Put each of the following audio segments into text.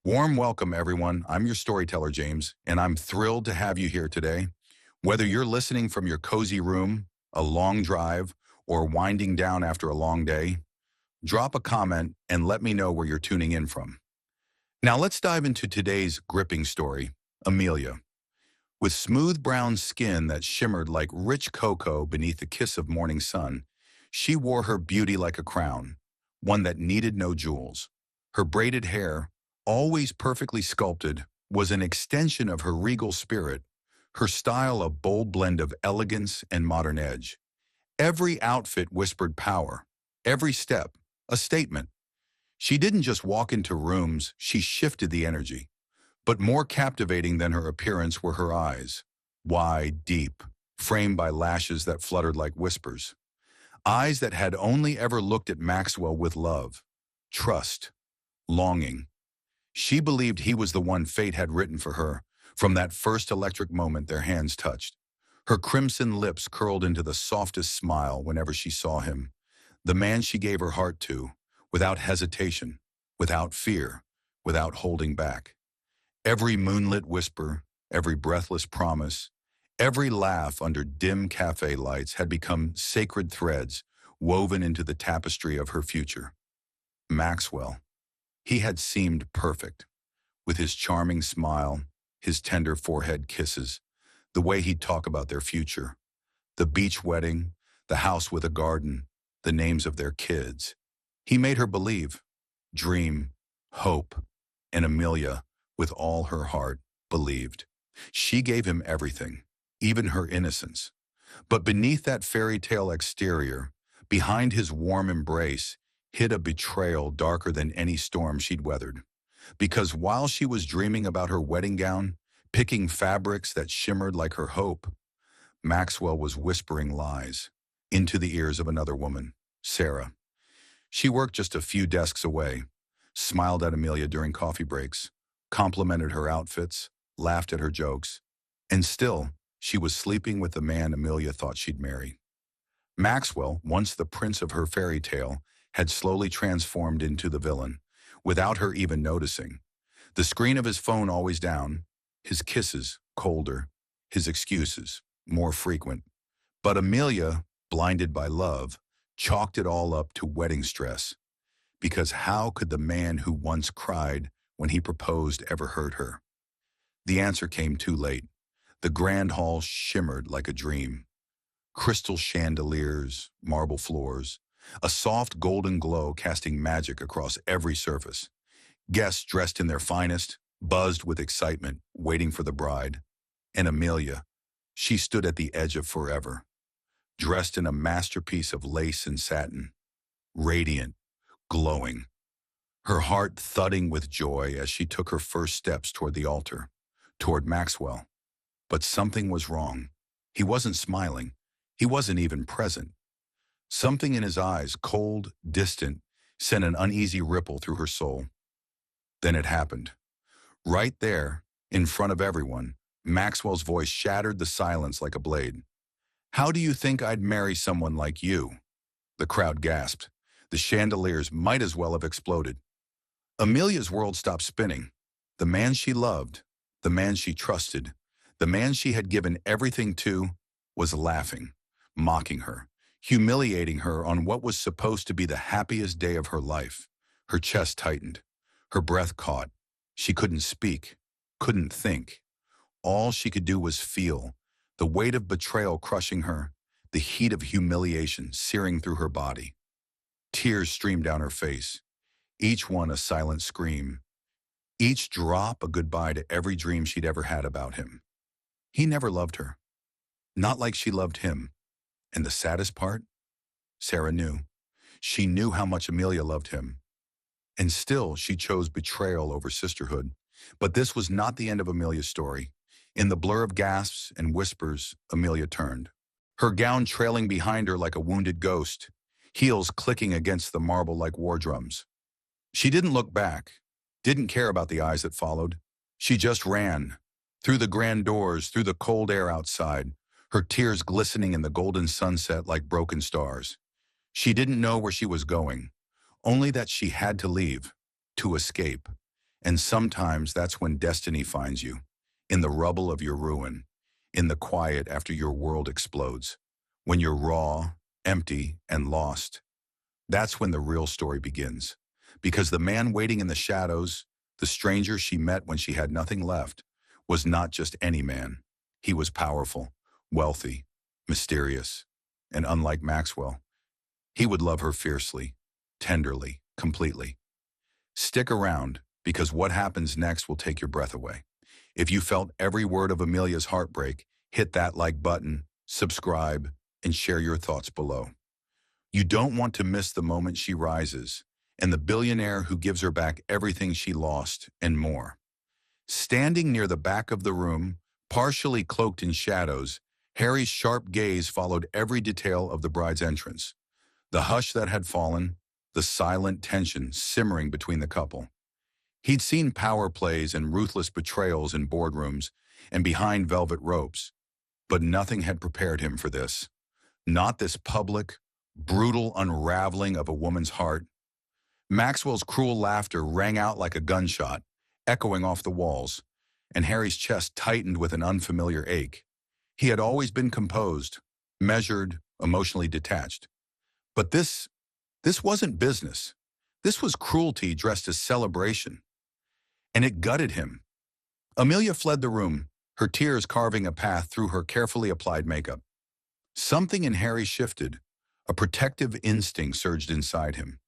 Warm welcome, everyone. I'm your storyteller, James, and I'm thrilled to have you here today. Whether you're listening from your cozy room, a long drive, or winding down after a long day, drop a comment and let me know where you're tuning in from. Now, let's dive into today's gripping story, Amelia. With smooth brown skin that shimmered like rich cocoa beneath the kiss of morning sun, she wore her beauty like a crown, one that needed no jewels. Her braided hair, always perfectly sculpted, was an extension of her regal spirit, her style a bold blend of elegance and modern edge. Every outfit whispered power, every step a statement. She didn't just walk into rooms, she shifted the energy. But more captivating than her appearance were her eyes, wide, deep, framed by lashes that fluttered like whispers. Eyes that had only ever looked at Maxwell with love, trust, longing. She believed he was the one fate had written for her from that first electric moment their hands touched. Her crimson lips curled into the softest smile whenever she saw him, the man she gave her heart to, without hesitation, without fear, without holding back. Every moonlit whisper, every breathless promise, every laugh under dim cafe lights had become sacred threads woven into the tapestry of her future. Maxwell. He had seemed perfect, with his charming smile, his tender forehead kisses, the way he'd talk about their future, the beach wedding, the house with a garden, the names of their kids. He made her believe, dream, hope, and Amelia, with all her heart, believed. She gave him everything, even her innocence. But beneath that fairy tale exterior, behind his warm embrace, hid a betrayal darker than any storm she'd weathered. Because while she was dreaming about her wedding gown, picking fabrics that shimmered like her hope, Maxwell was whispering lies into the ears of another woman, Sarah. She worked just a few desks away, smiled at Amelia during coffee breaks, complimented her outfits, laughed at her jokes, and still, she was sleeping with the man Amelia thought she'd marry. Maxwell, once the prince of her fairy tale, had slowly transformed into the villain, without her even noticing. The screen of his phone always down, his kisses colder, his excuses more frequent. But Amelia, blinded by love, chalked it all up to wedding stress. Because how could the man who once cried when he proposed ever hurt her? The answer came too late. The grand hall shimmered like a dream. Crystal chandeliers, marble floors, a soft golden glow casting magic across every surface. Guests dressed in their finest, buzzed with excitement, waiting for the bride. And Amelia, she stood at the edge of forever, dressed in a masterpiece of lace and satin, radiant, glowing, her heart thudding with joy as she took her first steps toward the altar, toward Maxwell. But something was wrong. He wasn't smiling. He wasn't even present. Something in his eyes, cold, distant, sent an uneasy ripple through her soul. Then it happened. Right there, in front of everyone, Maxwell's voice shattered the silence like a blade. "How do you think I'd marry someone like you?" The crowd gasped. The chandeliers might as well have exploded. Amelia's world stopped spinning. The man she loved, the man she trusted, the man she had given everything to, was laughing, mocking her, humiliating her on what was supposed to be the happiest day of her life. Her chest tightened. Her breath caught. She couldn't speak, couldn't think. All she could do was feel, the weight of betrayal crushing her, the heat of humiliation searing through her body. Tears streamed down her face, each one a silent scream, each drop a goodbye to every dream she'd ever had about him. He never loved her, not like she loved him. And the saddest part? Sarah knew. She knew how much Amelia loved him. And still, she chose betrayal over sisterhood. But this was not the end of Amelia's story. In the blur of gasps and whispers, Amelia turned, her gown trailing behind her like a wounded ghost, heels clicking against the marble like war drums. She didn't look back, didn't care about the eyes that followed. She just ran, through the grand doors, through the cold air outside, her tears glistening in the golden sunset like broken stars. She didn't know where she was going, only that she had to leave, to escape. And sometimes that's when destiny finds you, in the rubble of your ruin, in the quiet after your world explodes. When you're raw, empty, and lost, that's when the real story begins. Because the man waiting in the shadows, the stranger she met when she had nothing left, was not just any man. He was powerful, wealthy, mysterious, and unlike Maxwell, he would love her fiercely, tenderly, completely. Stick around, because what happens next will take your breath away. If you felt every word of Amelia's heartbreak, hit that like button, subscribe, and share your thoughts below. You don't want to miss the moment she rises, and the billionaire who gives her back everything she lost, and more. Standing near the back of the room, partially cloaked in shadows, Harry's sharp gaze followed every detail of the bride's entrance. The hush that had fallen, the silent tension simmering between the couple. He'd seen power plays and ruthless betrayals in boardrooms and behind velvet ropes, but nothing had prepared him for this. Not this public, brutal unraveling of a woman's heart. Maxwell's cruel laughter rang out like a gunshot, echoing off the walls, and Harry's chest tightened with an unfamiliar ache. He had always been composed, measured, emotionally detached. But this wasn't business. This was cruelty dressed as celebration. And it gutted him. Amelia fled the room, her tears carving a path through her carefully applied makeup. Something in Harry shifted. A protective instinct surged inside him.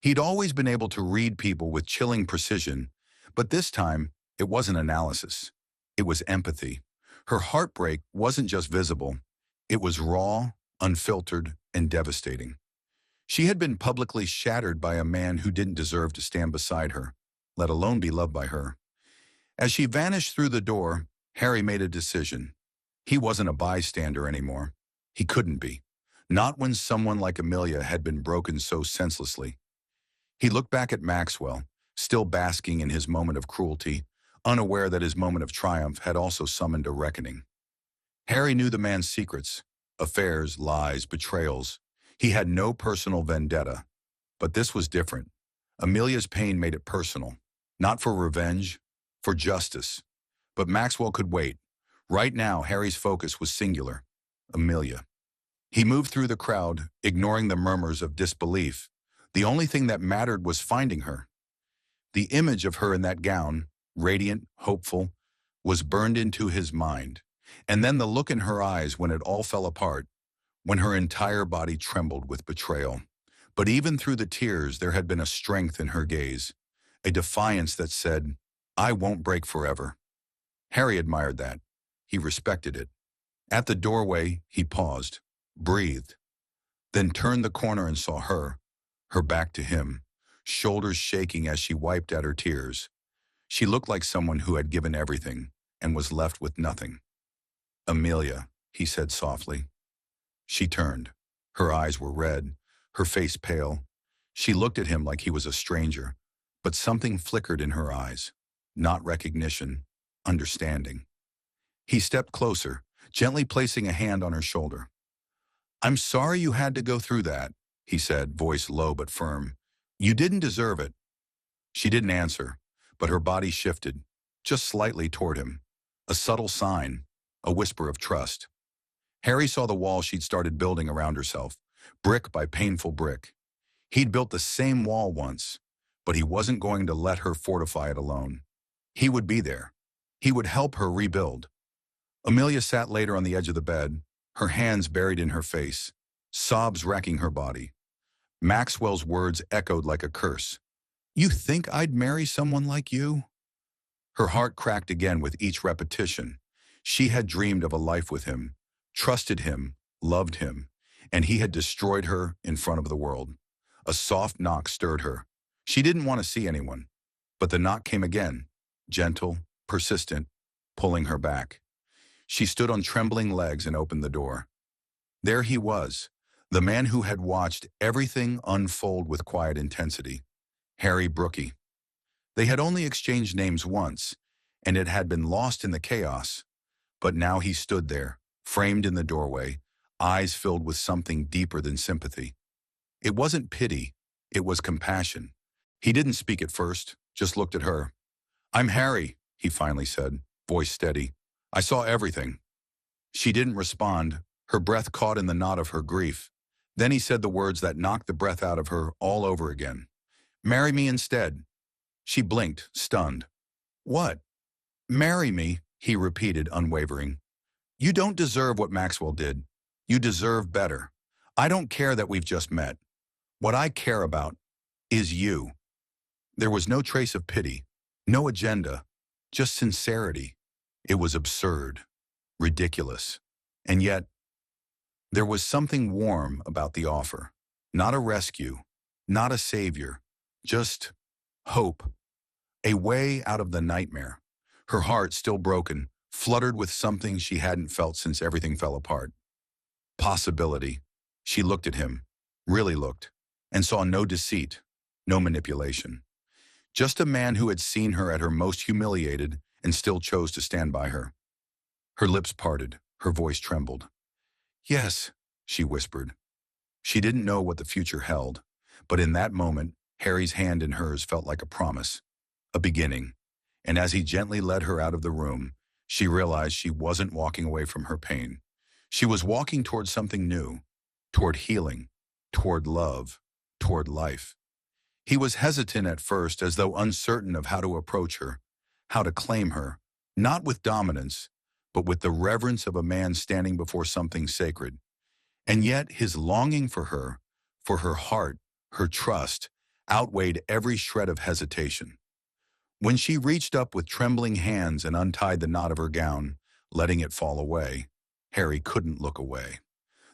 He'd always been able to read people with chilling precision, but this time, it wasn't analysis. It was empathy. Her heartbreak wasn't just visible. It was raw, unfiltered, and devastating. She had been publicly shattered by a man who didn't deserve to stand beside her, let alone be loved by her. As she vanished through the door, Harry made a decision. He wasn't a bystander anymore. He couldn't be. Not when someone like Amelia had been broken so senselessly. He looked back at Maxwell, still basking in his moment of cruelty, unaware that his moment of triumph had also summoned a reckoning. Harry knew the man's secrets, affairs, lies, betrayals. He had no personal vendetta, but this was different. Amelia's pain made it personal, not for revenge, for justice. But Maxwell could wait. Right now, Harry's focus was singular, Amelia. He moved through the crowd, ignoring the murmurs of disbelief. The only thing that mattered was finding her. The image of her in that gown, radiant, hopeful, was burned into his mind. And then the look in her eyes when it all fell apart, when her entire body trembled with betrayal. But even through the tears, there had been a strength in her gaze, a defiance that said, "I won't break forever." Harry admired that. He respected it. At the doorway, he paused, breathed, then turned the corner and saw her back to him, shoulders shaking as she wiped at her tears. She looked like someone who had given everything and was left with nothing. "Amelia," he said softly. She turned. Her eyes were red, her face pale. She looked at him like he was a stranger, but something flickered in her eyes. Not recognition, understanding. He stepped closer, gently placing a hand on her shoulder. "I'm sorry you had to go through that," he said, voice low but firm. "You didn't deserve it." She didn't answer, but her body shifted, just slightly toward him. A subtle sign, a whisper of trust. Harry saw the wall she'd started building around herself, brick by painful brick. He'd built the same wall once, but he wasn't going to let her fortify it alone. He would be there. He would help her rebuild. Amelia sat later on the edge of the bed, her hands buried in her face, sobs racking her body. Maxwell's words echoed like a curse. "You think I'd marry someone like you?" Her heart cracked again with each repetition. She had dreamed of a life with him, trusted him, loved him, and he had destroyed her in front of the world. A soft knock stirred her. She didn't want to see anyone, but the knock came again, gentle, persistent, pulling her back. She stood on trembling legs and opened the door. There he was, the man who had watched everything unfold with quiet intensity, Harry Brookie. They had only exchanged names once, and it had been lost in the chaos. But now he stood there, framed in the doorway, eyes filled with something deeper than sympathy. It wasn't pity, it was compassion. He didn't speak at first, just looked at her. "I'm Harry," he finally said, voice steady. "I saw everything." She didn't respond, her breath caught in the knot of her grief. Then he said the words that knocked the breath out of her all over again. "Marry me instead." She blinked, stunned. "What?" "Marry me," he repeated, unwavering. "You don't deserve what Maxwell did. You deserve better. I don't care that we've just met. What I care about is you." There was no trace of pity, no agenda, just sincerity. It was absurd, ridiculous. And yet, there was something warm about the offer. Not a rescue, not a savior, just hope. A way out of the nightmare. Her heart, still broken, fluttered with something she hadn't felt since everything fell apart. Possibility. She looked at him, really looked, and saw no deceit, no manipulation. Just a man who had seen her at her most humiliated and still chose to stand by her. Her lips parted, her voice trembled. "Yes," she whispered. She didn't know what the future held, but in that moment, Harry's hand in hers felt like a promise, a beginning. And as he gently led her out of the room, she realized she wasn't walking away from her pain. She was walking toward something new, toward healing, toward love, toward life. He was hesitant at first, as though uncertain of how to approach her, how to claim her, not with dominance, but with the reverence of a man standing before something sacred. And yet his longing for her heart, her trust, outweighed every shred of hesitation. When she reached up with trembling hands and untied the knot of her gown, letting it fall away, Harry couldn't look away.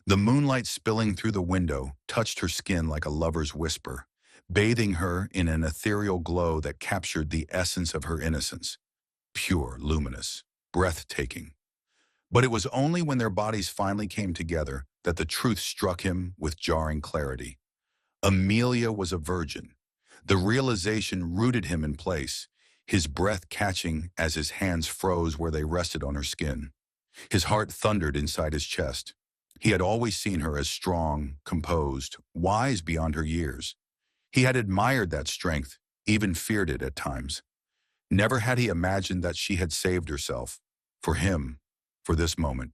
The moonlight spilling through the window touched her skin like a lover's whisper, bathing her in an ethereal glow that captured the essence of her innocence. Pure, luminous, breathtaking. But it was only when their bodies finally came together that the truth struck him with jarring clarity. Amelia was a virgin. The realization rooted him in place, his breath catching as his hands froze where they rested on her skin. His heart thundered inside his chest. He had always seen her as strong, composed, wise beyond her years. He had admired that strength, even feared it at times. Never had he imagined that she had saved herself, for him, for this moment.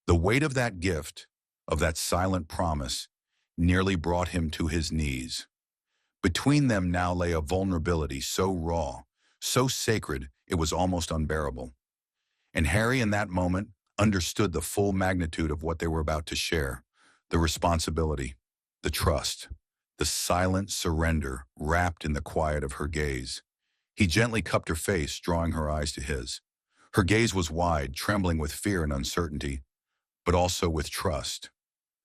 The weight of that gift, of that silent promise, nearly brought him to his knees. Between them now lay a vulnerability so raw, so sacred, it was almost unbearable. And Harry, in that moment, understood the full magnitude of what they were about to share, the responsibility, the trust, the silent surrender wrapped in the quiet of her gaze. He gently cupped her face, drawing her eyes to his. Her gaze was wide, trembling with fear and uncertainty, but also with trust.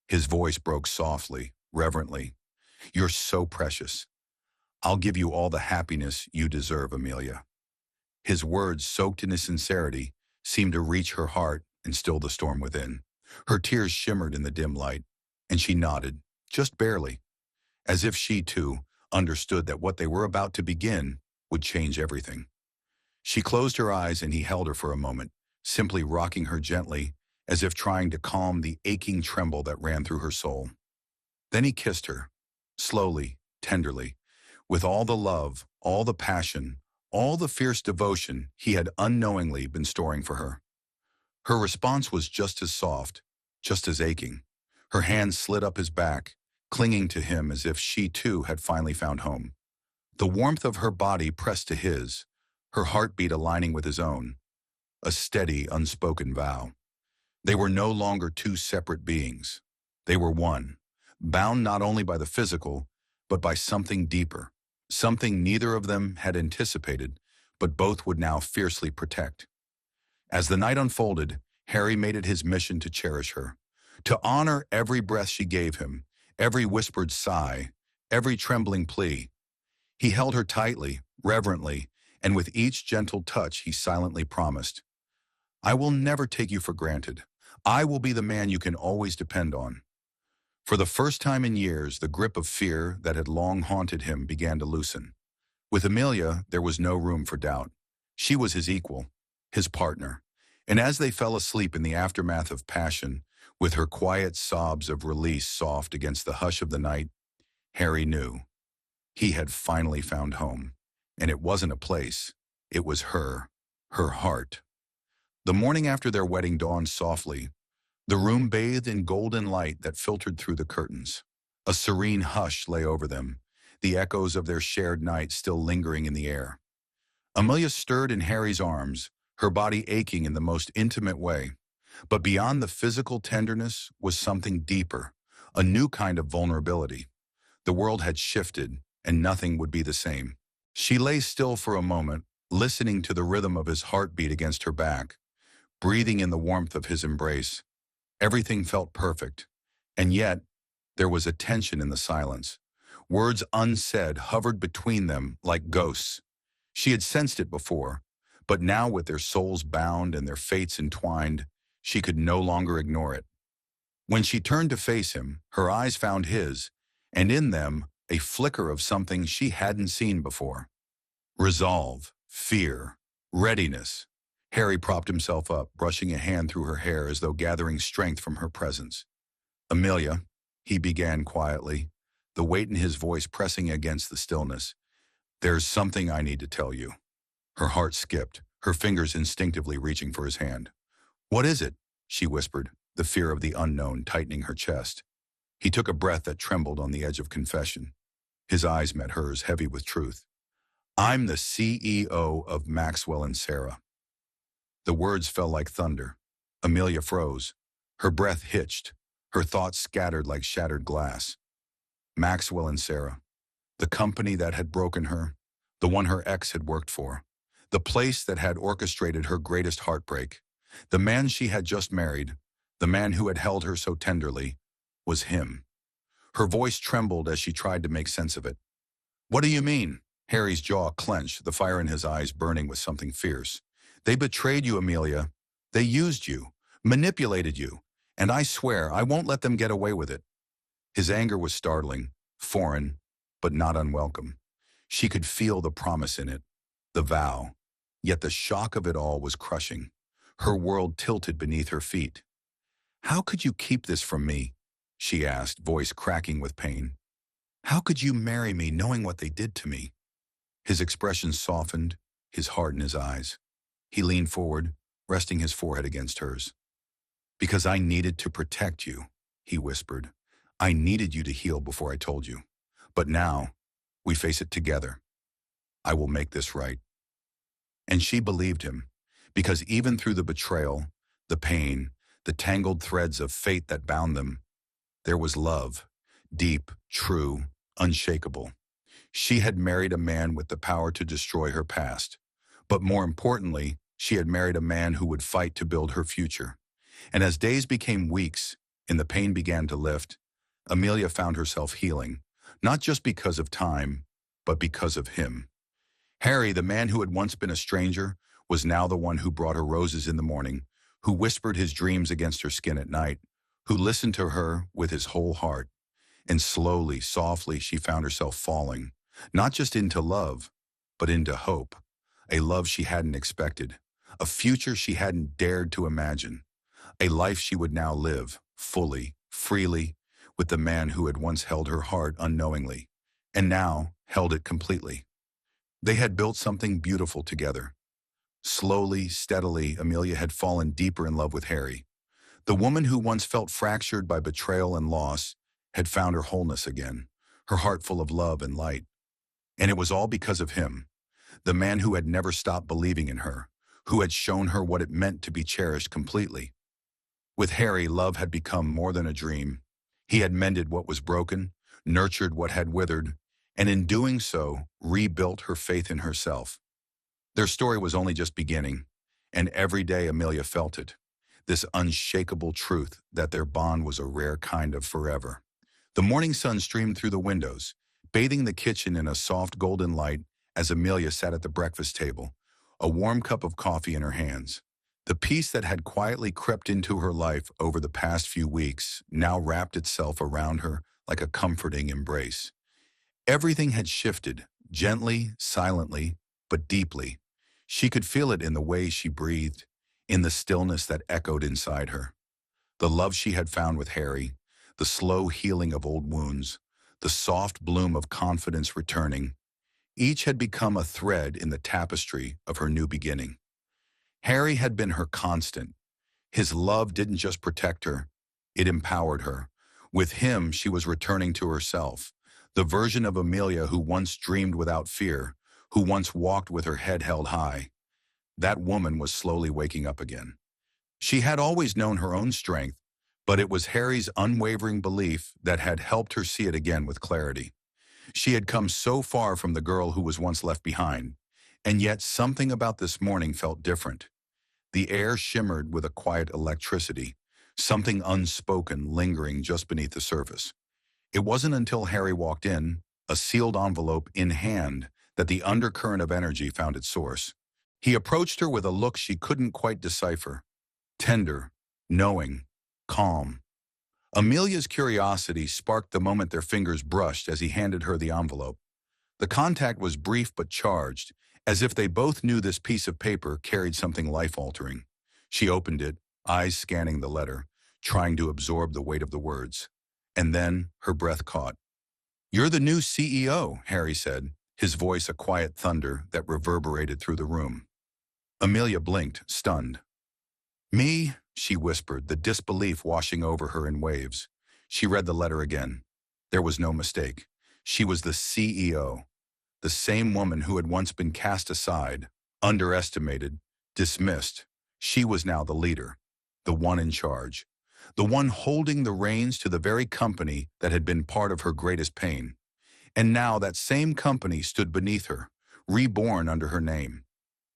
His voice broke softly, reverently. "You're so precious. I'll give you all the happiness you deserve, Amelia." His words, soaked in his sincerity, seemed to reach her heart and still the storm within. Her tears shimmered in the dim light, and she nodded, just barely, as if she, too, understood that what they were about to begin would change everything. She closed her eyes and he held her for a moment, simply rocking her gently, as if trying to calm the aching tremble that ran through her soul. Then he kissed her, slowly, tenderly, with all the love, all the passion, all the fierce devotion he had unknowingly been storing for her. Her response was just as soft, just as aching. Her hands slid up his back, clinging to him as if she too had finally found home. The warmth of her body pressed to his, her heartbeat aligning with his own, a steady, unspoken vow. They were no longer two separate beings. They were one, bound not only by the physical, but by something deeper, something neither of them had anticipated, but both would now fiercely protect. As the night unfolded, Harry made it his mission to cherish her, to honor every breath she gave him, every whispered sigh, every trembling plea. He held her tightly, reverently, and with each gentle touch he silently promised, "I will never take you for granted. I will be the man you can always depend on." For the first time in years, the grip of fear that had long haunted him began to loosen. With Amelia, there was no room for doubt. She was his equal, his partner. And as they fell asleep in the aftermath of passion, with her quiet sobs of release soft against the hush of the night, Harry knew. He had finally found home. And it wasn't a place. It was her heart. The morning after their wedding dawned softly, the room bathed in golden light that filtered through the curtains. A serene hush lay over them, the echoes of their shared night still lingering in the air. Amelia stirred in Harry's arms, her body aching in the most intimate way. But beyond the physical tenderness was something deeper, a new kind of vulnerability. The world had shifted, and nothing would be the same. She lay still for a moment, listening to the rhythm of his heartbeat against her back, breathing in the warmth of his embrace. Everything felt perfect, and yet there was a tension in the silence. Words unsaid hovered between them like ghosts. She had sensed it before, but now with their souls bound and their fates entwined, she could no longer ignore it. When she turned to face him, her eyes found his, and in them a flicker of something she hadn't seen before. Resolve, fear, readiness. Harry propped himself up, brushing a hand through her hair as though gathering strength from her presence. "Amelia," he began quietly, the weight in his voice pressing against the stillness. "There's something I need to tell you." Her heart skipped, her fingers instinctively reaching for his hand. "What is it?" she whispered, the fear of the unknown tightening her chest. He took a breath that trembled on the edge of confession. His eyes met hers, heavy with truth. "I'm the CEO of Maxwell and Sarah." The words fell like thunder. Amelia froze. Her breath hitched, her thoughts scattered like shattered glass. Maxwell and Sarah. The company that had broken her, the one her ex had worked for, the place that had orchestrated her greatest heartbreak, the man she had just married, the man who had held her so tenderly, was him. Her voice trembled as she tried to make sense of it. "What do you mean?" Harry's jaw clenched, the fire in his eyes burning with something fierce. "They betrayed you, Amelia. They used you, manipulated you, and I swear I won't let them get away with it." His anger was startling, foreign, but not unwelcome. She could feel the promise in it, the vow, yet the shock of it all was crushing. Her world tilted beneath her feet. "How could you keep this from me?" she asked, voice cracking with pain. "How could you marry me knowing what they did to me?" His expression softened, his heart in his eyes. He leaned forward, resting his forehead against hers. "Because I needed to protect you," he whispered. "I needed you to heal before I told you. But now, we face it together. I will make this right." And she believed him, because even through the betrayal, the pain, the tangled threads of fate that bound them, there was love, deep, true, unshakable. She had married a man with the power to destroy her past. But more importantly, she had married a man who would fight to build her future. And as days became weeks and the pain began to lift, Amelia found herself healing, not just because of time, but because of him. Harry, the man who had once been a stranger, was now the one who brought her roses in the morning, who whispered his dreams against her skin at night, who listened to her with his whole heart. And slowly, softly, she found herself falling, not just into love, but into hope. A love she hadn't expected, a future she hadn't dared to imagine, a life she would now live, fully, freely, with the man who had once held her heart unknowingly, and now held it completely. They had built something beautiful together. Slowly, steadily, Amelia had fallen deeper in love with Harry. The woman who once felt fractured by betrayal and loss had found her wholeness again, her heart full of love and light. And it was all because of him, the man who had never stopped believing in her, who had shown her what it meant to be cherished completely. With Harry, love had become more than a dream. He had mended what was broken, nurtured what had withered, and in doing so, rebuilt her faith in herself. Their story was only just beginning, and every day Amelia felt it, this unshakable truth that their bond was a rare kind of forever. The morning sun streamed through the windows, bathing the kitchen in a soft golden light as Amelia sat at the breakfast table, a warm cup of coffee in her hands. The peace that had quietly crept into her life over the past few weeks now wrapped itself around her like a comforting embrace. Everything had shifted, gently, silently, but deeply. She could feel it in the way she breathed, in the stillness that echoed inside her. The love she had found with Harry, the slow healing of old wounds, the soft bloom of confidence returning, Each had become a thread in the tapestry of her new beginning. Harry had been her constant. His love didn't just protect her, it empowered her. With him, she was returning to herself, the version of Amelia who once dreamed without fear, who once walked with her head held high. That woman was slowly waking up again. She had always known her own strength, but it was Harry's unwavering belief that had helped her see it again with clarity. She had come so far from the girl who was once left behind, and yet something about this morning felt different. The air shimmered with a quiet electricity, something unspoken lingering just beneath the surface. It wasn't until Harry walked in, a sealed envelope in hand, that the undercurrent of energy found its source. He approached her with a look she couldn't quite decipher. Tender, knowing, calm. Amelia's curiosity sparked the moment their fingers brushed as he handed her the envelope. The contact was brief but charged, as if they both knew this piece of paper carried something life-altering. She opened it, eyes scanning the letter, trying to absorb the weight of the words. And then her breath caught. "You're the new CEO," Harry said, his voice a quiet thunder that reverberated through the room. Amelia blinked, stunned. "Me?" she whispered, the disbelief washing over her in waves. She read the letter again. There was no mistake. She was the CEO, the same woman who had once been cast aside, underestimated, dismissed. She was now the leader, the one in charge, the one holding the reins to the very company that had been part of her greatest pain. And now that same company stood beneath her, reborn under her name.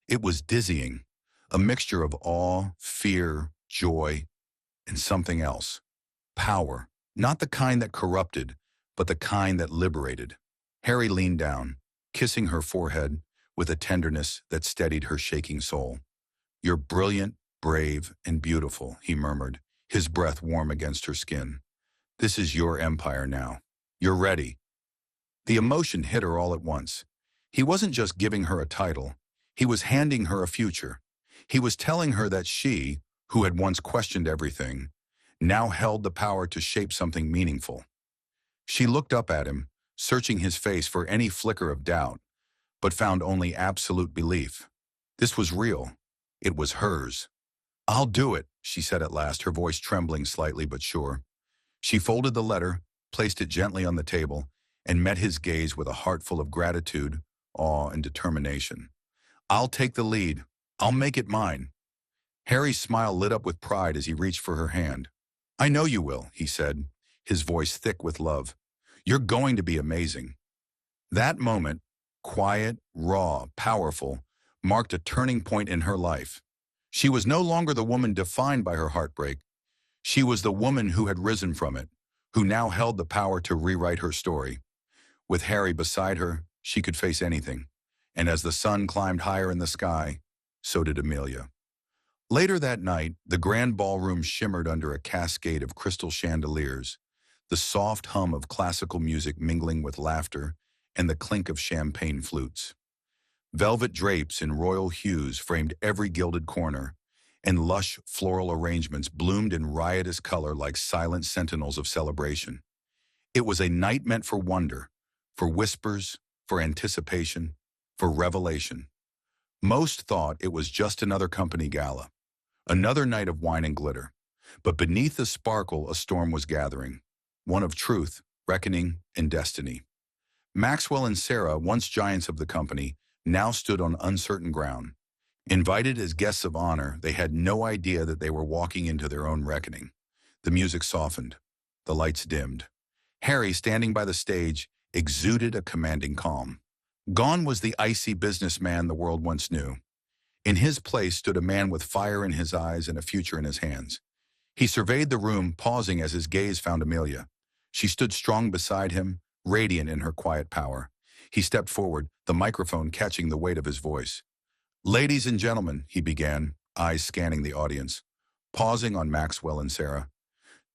It was dizzying, a mixture of awe, fear, joy, and something else. Power, not the kind that corrupted, but the kind that liberated. Harry leaned down, kissing her forehead with a tenderness that steadied her shaking soul. "You're brilliant, brave, and beautiful," he murmured, his breath warm against her skin. "This is your empire now. You're ready." The emotion hit her all at once. He wasn't just giving her a title. He was handing her a future. He was telling her that she, who had once questioned everything, now held the power to shape something meaningful. She looked up at him, searching his face for any flicker of doubt, but found only absolute belief. This was real. It was hers. "I'll do it," she said at last, her voice trembling slightly but sure. She folded the letter, placed it gently on the table, and met his gaze with a heart full of gratitude, awe, and determination. "I'll take the lead. I'll make it mine." Harry's smile lit up with pride as he reached for her hand. "I know you will," he said, his voice thick with love. "You're going to be amazing." That moment, quiet, raw, powerful, marked a turning point in her life. She was no longer the woman defined by her heartbreak. She was the woman who had risen from it, who now held the power to rewrite her story. With Harry beside her, she could face anything. And as the sun climbed higher in the sky, so did Amelia. Later that night, the grand ballroom shimmered under a cascade of crystal chandeliers, the soft hum of classical music mingling with laughter and the clink of champagne flutes. Velvet drapes in royal hues framed every gilded corner, and lush floral arrangements bloomed in riotous color like silent sentinels of celebration. It was a night meant for wonder, for whispers, for anticipation, for revelation. Most thought it was just another company gala, another night of wine and glitter. But beneath the sparkle, a storm was gathering, one of truth, reckoning, and destiny. Maxwell and Sarah, once giants of the company, now stood on uncertain ground. Invited as guests of honor, they had no idea that they were walking into their own reckoning. The music softened. The lights dimmed. Harry, standing by the stage, exuded a commanding calm. Gone was the icy businessman the world once knew. In his place stood a man with fire in his eyes and a future in his hands. He surveyed the room, pausing as his gaze found Amelia. She stood strong beside him, radiant in her quiet power. He stepped forward, the microphone catching the weight of his voice. "Ladies and gentlemen," he began, eyes scanning the audience, pausing on Maxwell and Sarah.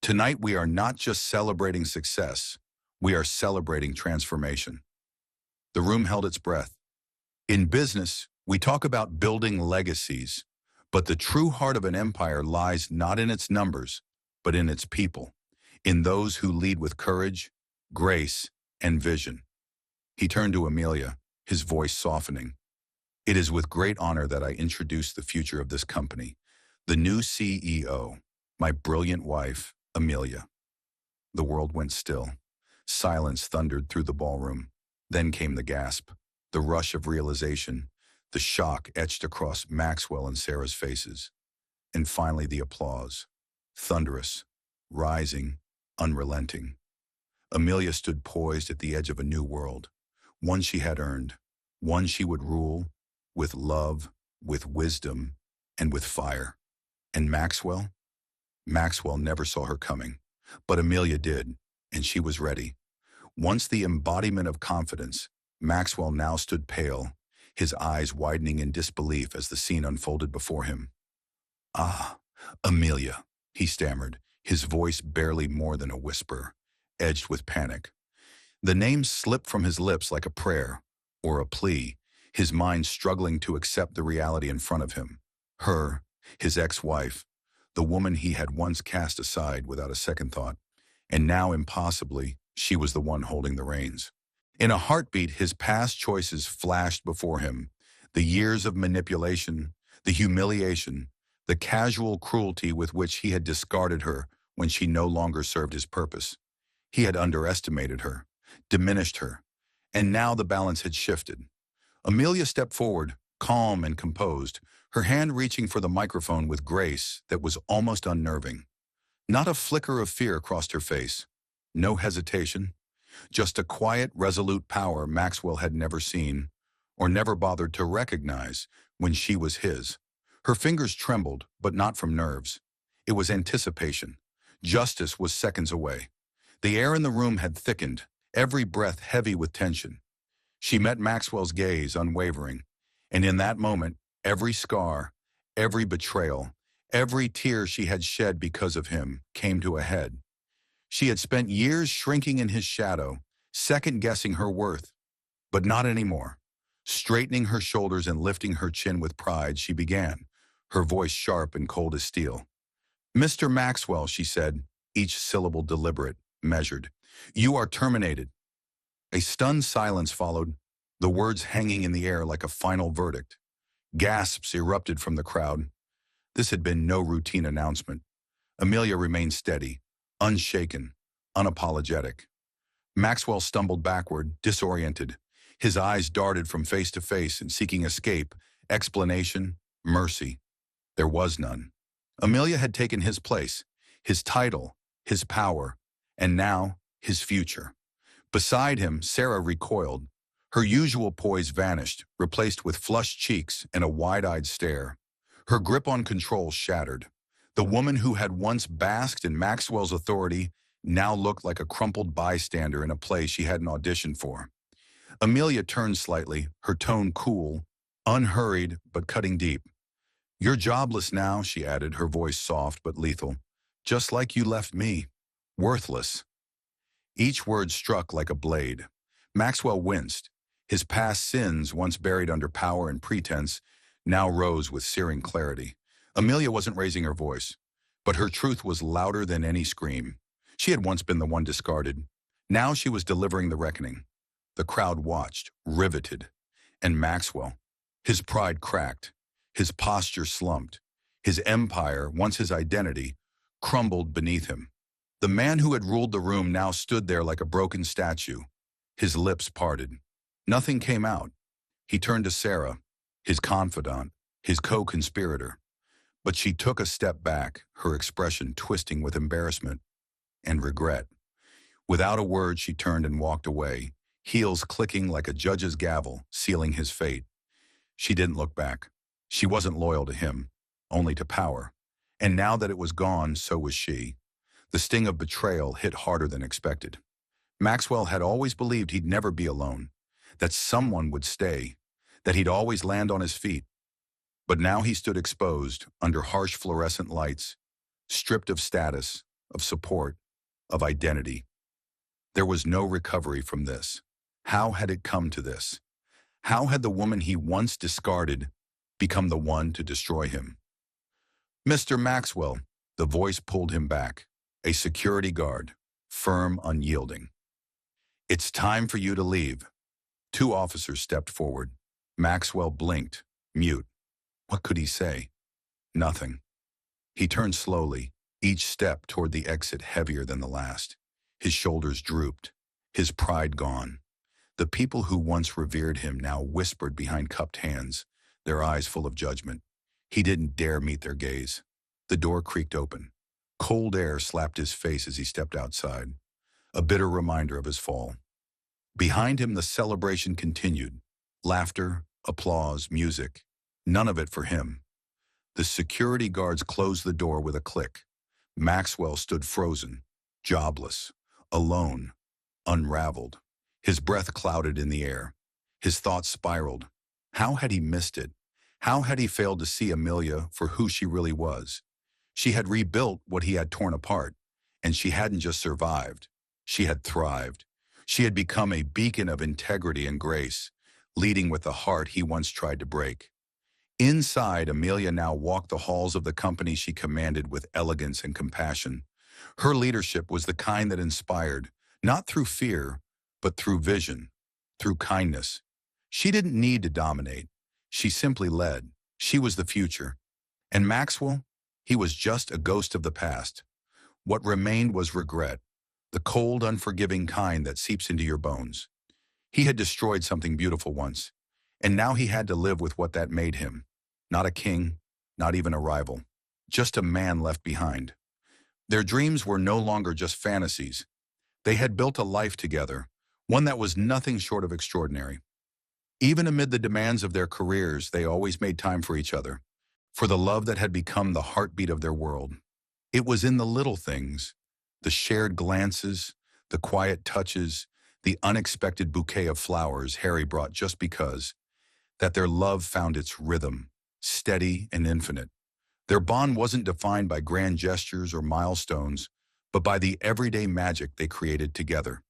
"Tonight we are not just celebrating success, we are celebrating transformation." The room held its breath. In business, we talk about building legacies, but the true heart of an empire lies not in its numbers, but in its people, in those who lead with courage, grace, and vision. He turned to Amelia. his voice softening. "It is with great honor that I introduce the future of this company, the new CEO, my brilliant wife, Amelia." The world went still. Silence thundered through the ballroom. Then came the gasp, the rush of realization, the shock etched across Maxwell and Sarah's faces. And finally the applause, thunderous, rising, unrelenting. Amelia stood poised at the edge of a new world, one she had earned, one she would rule, with love, with wisdom, and with fire. And Maxwell? Maxwell never saw her coming, but Amelia did, and she was ready. Once the embodiment of confidence, Maxwell now stood pale, his eyes widening in disbelief as the scene unfolded before him. "Ah, Amelia," he stammered, his voice barely more than a whisper, edged with panic. The name slipped from his lips like a prayer, or a plea, his mind struggling to accept the reality in front of him. Her, his ex-wife, the woman he had once cast aside without a second thought, and now impossibly, she was the one holding the reins. In a heartbeat, his past choices flashed before him, the years of manipulation, the humiliation, the casual cruelty with which he had discarded her when she no longer served his purpose. He had underestimated her, diminished her, and now the balance had shifted. Amelia stepped forward, calm and composed, her hand reaching for the microphone with grace that was almost unnerving. Not a flicker of fear crossed her face. No hesitation. Just a quiet, resolute power Maxwell had never seen, or never bothered to recognize when she was his. Her fingers trembled, but not from nerves. It was anticipation. Justice was seconds away. The air in the room had thickened, every breath heavy with tension. She met Maxwell's gaze, unwavering, and in that moment, every scar, every betrayal, every tear she had shed because of him came to a head. She had spent years shrinking in his shadow, second-guessing her worth, but not anymore. Straightening her shoulders and lifting her chin with pride, she began, her voice sharp and cold as steel. "Mr. Maxwell," she said, each syllable deliberate, measured, "you are terminated." A stunned silence followed, the words hanging in the air like a final verdict. Gasps erupted from the crowd. This had been no routine announcement. Amelia remained steady, unshaken, unapologetic. Maxwell stumbled backward, disoriented. His eyes darted from face to face and seeking escape, explanation, mercy. There was none. Amelia had taken his place, his title, his power, and now his future. Beside him, Sarah recoiled. Her usual poise vanished, replaced with flushed cheeks and a wide-eyed stare. Her grip on control shattered. The woman who had once basked in Maxwell's authority now looked like a crumpled bystander in a play she hadn't auditioned for. Amelia turned slightly, her tone cool, unhurried but cutting deep. "You're jobless now," she added, her voice soft but lethal. "Just like you left me. Worthless." Each word struck like a blade. Maxwell winced. His past sins, once buried under power and pretense, now rose with searing clarity. Amelia wasn't raising her voice, but her truth was louder than any scream. She had once been the one discarded. Now she was delivering the reckoning. The crowd watched, riveted. And Maxwell, his pride cracked, his posture slumped. His empire, once his identity, crumbled beneath him. The man who had ruled the room now stood there like a broken statue. His lips parted. Nothing came out. He turned to Sarah, his confidant, his co-conspirator. But she took a step back, her expression twisting with embarrassment and regret. Without a word, she turned and walked away, heels clicking like a judge's gavel, sealing his fate. She didn't look back. She wasn't loyal to him, only to power. And now that it was gone, so was she. The sting of betrayal hit harder than expected. Maxwell had always believed he'd never be alone, that someone would stay, that he'd always land on his feet. But now he stood exposed, under harsh fluorescent lights, stripped of status, of support, of identity. There was no recovery from this. How had it come to this? How had the woman he once discarded become the one to destroy him? "Mr. Maxwell," the voice pulled him back, a security guard, firm, unyielding. "It's time for you to leave." Two officers stepped forward. Maxwell blinked, mute. What could he say? Nothing. He turned slowly, each step toward the exit heavier than the last. His shoulders drooped, his pride gone. The people who once revered him now whispered behind cupped hands, their eyes full of judgment. He didn't dare meet their gaze. The door creaked open. Cold air slapped his face as he stepped outside, a bitter reminder of his fall. Behind him, the celebration continued. Laughter, applause, music. None of it for him. The security guards closed the door with a click. Maxwell stood frozen, jobless, alone, unraveled. His breath clouded in the air. His thoughts spiraled. How had he missed it? How had he failed to see Amelia for who she really was? She had rebuilt what he had torn apart, and she hadn't just survived. She had thrived. She had become a beacon of integrity and grace, leading with the heart he once tried to break. Inside, Amelia now walked the halls of the company she commanded with elegance and compassion. Her leadership was the kind that inspired, not through fear, but through vision, through kindness. She didn't need to dominate. She simply led. She was the future. And Maxwell? He was just a ghost of the past. What remained was regret, the cold, unforgiving kind that seeps into your bones. He had destroyed something beautiful once, and now he had to live with what that made him. Not a king, not even a rival, just a man left behind. Their dreams were no longer just fantasies. They had built a life together, one that was nothing short of extraordinary. Even amid the demands of their careers, they always made time for each other, for the love that had become the heartbeat of their world. It was in the little things, the shared glances, the quiet touches, the unexpected bouquet of flowers Harry brought just because, that their love found its rhythm, steady and infinite. Their bond wasn't defined by grand gestures or milestones, but by the everyday magic they created together.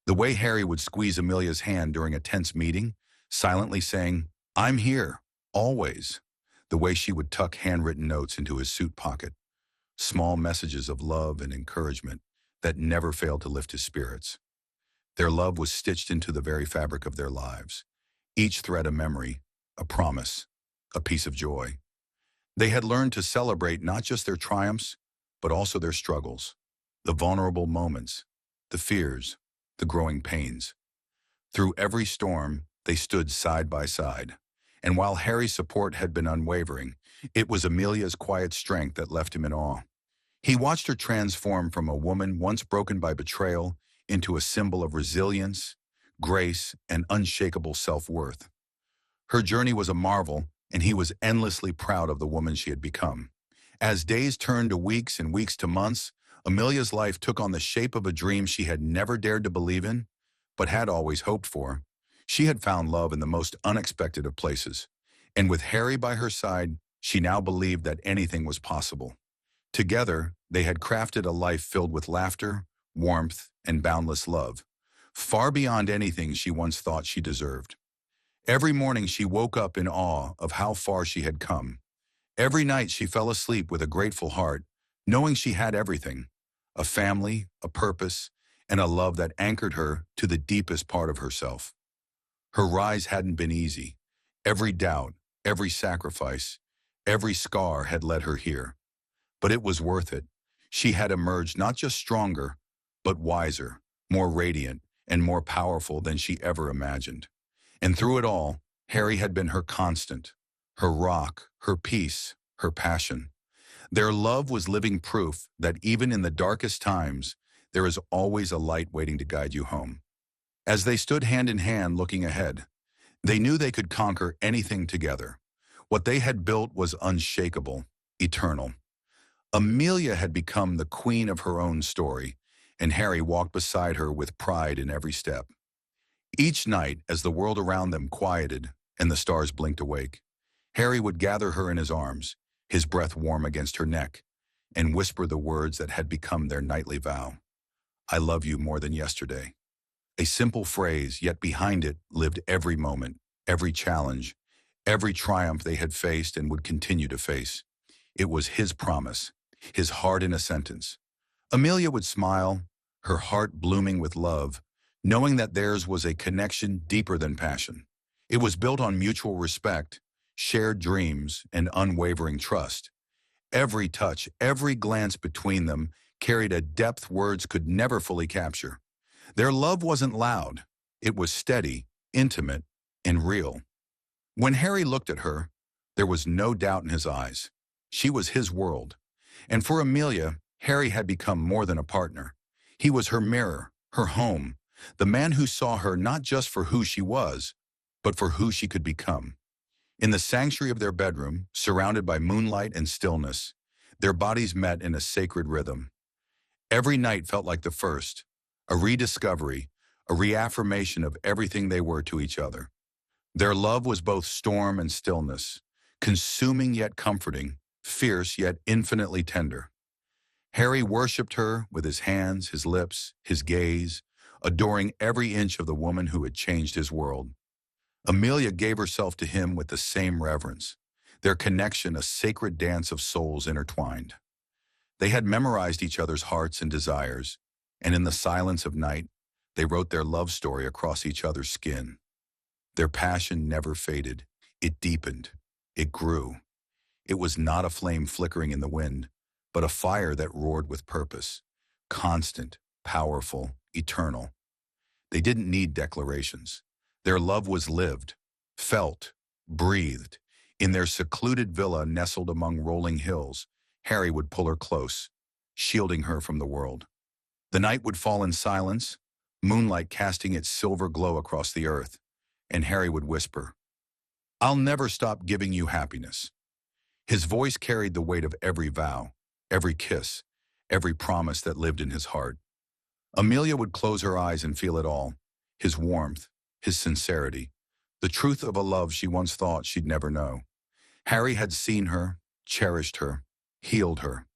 The way Harry would squeeze Amelia's hand during a tense meeting, silently saying, "I'm here, always." The way she would tuck handwritten notes into his suit pocket. Small messages of love and encouragement that never failed to lift his spirits. Their love was stitched into the very fabric of their lives. Each thread a memory, a promise, a piece of joy. They had learned to celebrate not just their triumphs, but also their struggles, the vulnerable moments, the fears, the growing pains. Through every storm, they stood side by side. And while Harry's support had been unwavering, it was Amelia's quiet strength that left him in awe. He watched her transform from a woman once broken by betrayal into a symbol of resilience, grace, and unshakable self-worth. Her journey was a marvel, and he was endlessly proud of the woman she had become. As days turned to weeks and weeks to months, Amelia's life took on the shape of a dream she had never dared to believe in, but had always hoped for. She had found love in the most unexpected of places, and with Harry by her side, she now believed that anything was possible. Together, they had crafted a life filled with laughter, warmth, and boundless love, far beyond anything she once thought she deserved. Every morning she woke up in awe of how far she had come. Every night she fell asleep with a grateful heart, knowing she had everything, a family, a purpose, and a love that anchored her to the deepest part of herself. Her rise hadn't been easy. Every doubt, every sacrifice, every scar had led her here. But it was worth it. She had emerged not just stronger, but wiser, more radiant, and more powerful than she ever imagined. And through it all, Harry had been her constant, her rock, her peace, her passion. Their love was living proof that even in the darkest times, there is always a light waiting to guide you home. As they stood hand in hand looking ahead, they knew they could conquer anything together. What they had built was unshakable, eternal. Amelia had become the queen of her own story, and Harry walked beside her with pride in every step. Each night, as the world around them quieted and the stars blinked awake, Harry would gather her in his arms, his breath warm against her neck, and whisper the words that had become their nightly vow. "I love you more than yesterday." A simple phrase, yet behind it lived every moment, every challenge, every triumph they had faced and would continue to face. It was his promise, his heart in a sentence. Amelia would smile, her heart blooming with love, knowing that theirs was a connection deeper than passion. It was built on mutual respect, shared dreams, and unwavering trust. Every touch, every glance between them carried a depth words could never fully capture. Their love wasn't loud. It was steady, intimate, and real. When Harry looked at her, there was no doubt in his eyes. She was his world. And for Amelia, Harry had become more than a partner. He was her mirror, her home, the man who saw her not just for who she was, but for who she could become. In the sanctuary of their bedroom, surrounded by moonlight and stillness, their bodies met in a sacred rhythm. Every night felt like the first, a rediscovery, a reaffirmation of everything they were to each other. Their love was both storm and stillness, consuming yet comforting, fierce yet infinitely tender. Harry worshipped her with his hands, his lips, his gaze, adoring every inch of the woman who had changed his world. Amelia gave herself to him with the same reverence, their connection a sacred dance of souls intertwined. They had memorized each other's hearts and desires, and in the silence of night, they wrote their love story across each other's skin. Their passion never faded. It deepened. It grew. It was not a flame flickering in the wind, but a fire that roared with purpose, constant, powerful, eternal. They didn't need declarations. Their love was lived, felt, breathed. In their secluded villa nestled among rolling hills, Harry would pull her close, shielding her from the world. The night would fall in silence, moonlight casting its silver glow across the earth, and Harry would whisper, "I'll never stop giving you happiness." His voice carried the weight of every vow, every kiss, every promise that lived in his heart. Amelia would close her eyes and feel it all, his warmth, his sincerity, the truth of a love she once thought she'd never know. Harry had seen her, cherished her, healed her.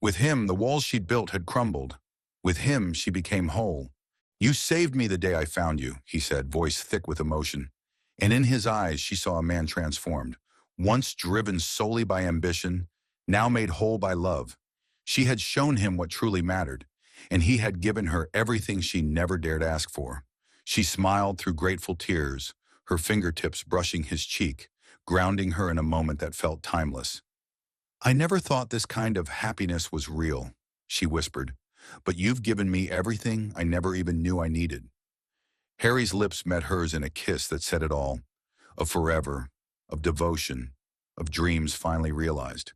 With him, the walls she'd built had crumbled. With him, she became whole. "You saved me the day I found you," he said, voice thick with emotion. And in his eyes, she saw a man transformed, once driven solely by ambition, now made whole by love. She had shown him what truly mattered, and he had given her everything she never dared ask for. She smiled through grateful tears, her fingertips brushing his cheek, grounding her in a moment that felt timeless. "I never thought this kind of happiness was real," she whispered, "but you've given me everything I never even knew I needed." Harry's lips met hers in a kiss that said it all, of forever, of devotion, of dreams finally realized.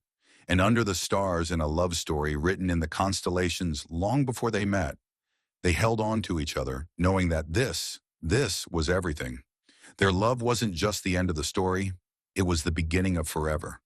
And under the stars in a love story written in the constellations long before they met, they held on to each other, knowing that this was everything. Their love wasn't just the end of the story, it was the beginning of forever.